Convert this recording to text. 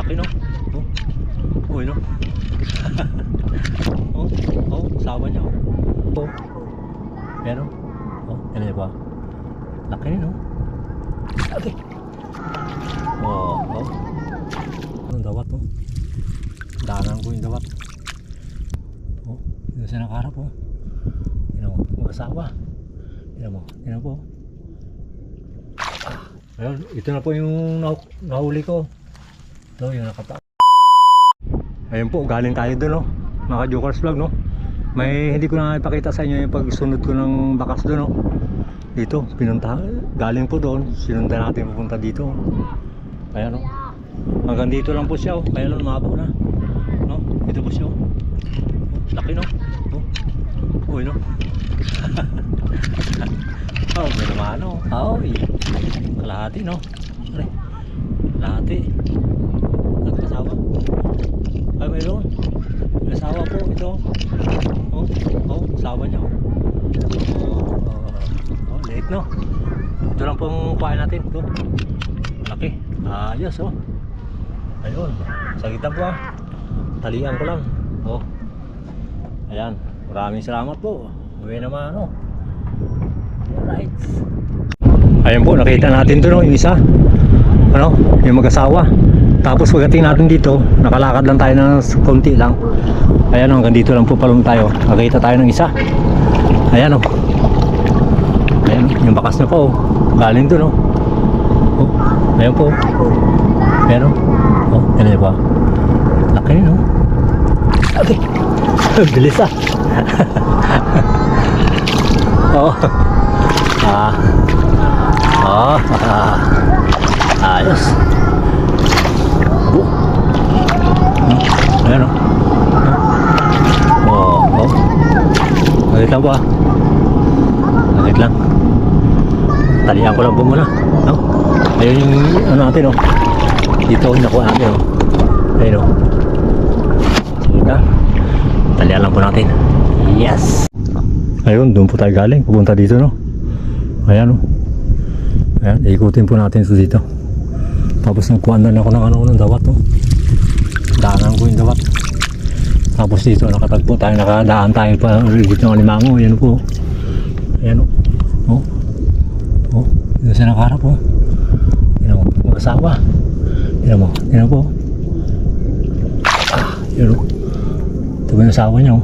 Laki no? Oh. Uy no? Sawa niya oh. Ayan o. Yan ba? Laki no? Laki. Anong dawat oh? Danan ko yung dawat. Dito siya nakaharap oh. Yan o, mag-asawa. Yan po. Ayun, ito na po yung nahuli ko. Ito yung nakata. Ayun po, galing tayo doon no. Mga Jokers Vlog no. May hindi ko na ipakita sa inyo yung pagsunod ko ng bakas doon no. Dito, pinunta, galing po doon, sinundan natin pupunta dito. Ayan no. Hanggang dito lang po siya oh. Kaya lang umabot na. No? Ito po siya oh. Laki no. Uy no. May naman no. Kalahati no. Kalahati. At kasawa. Ay mayroon. May asawa po ito. Asawa niya late no. Ito lang pong kuhain natin ito. Laki. Ayos oh. Ayun. Sagitan po ah. Talian ko lang. Ayan. Maraming salamat po. Uwi naman ano. Alright. Ayan po, nakita natin ito no, yung isa. Ano, yung mag-asawa. Tapos pagdating natin dito, nakalakad lang tayo ng konti lang. Ayan o, hanggang dito lang po palong tayo. Nakita tayo ng isa. Ayan o. Ayan, yung bakas na po. Galing doon o. Ayan po. Ayan o. Ayan ba? Laki no. Okay. Bilis ah. Ayos. Ayan o. Nagit lang po ah. Nagit lang. Talihan ko lang po muna no? Ayun yung ano natin o. Dito nakuha natin o. Ayun o. Sige. Talihan lang po natin. Yes. Ayun, doon po tayo galing. Pupunta dito no. Ayan o. Ayan, ikutin po natin ito dito. Tapos nagkuhan na ako ng dawat no. Daanan ko yung dawat. Tapos dito nakatagpo tayo, nakadaan tayo pa rigid ng alimango. Ayan po. Ayan o. Dito siya nakaharap o. Ayan o, mag-asawa. Ayan po. Ayan o. Ito ba yung asawa niya o.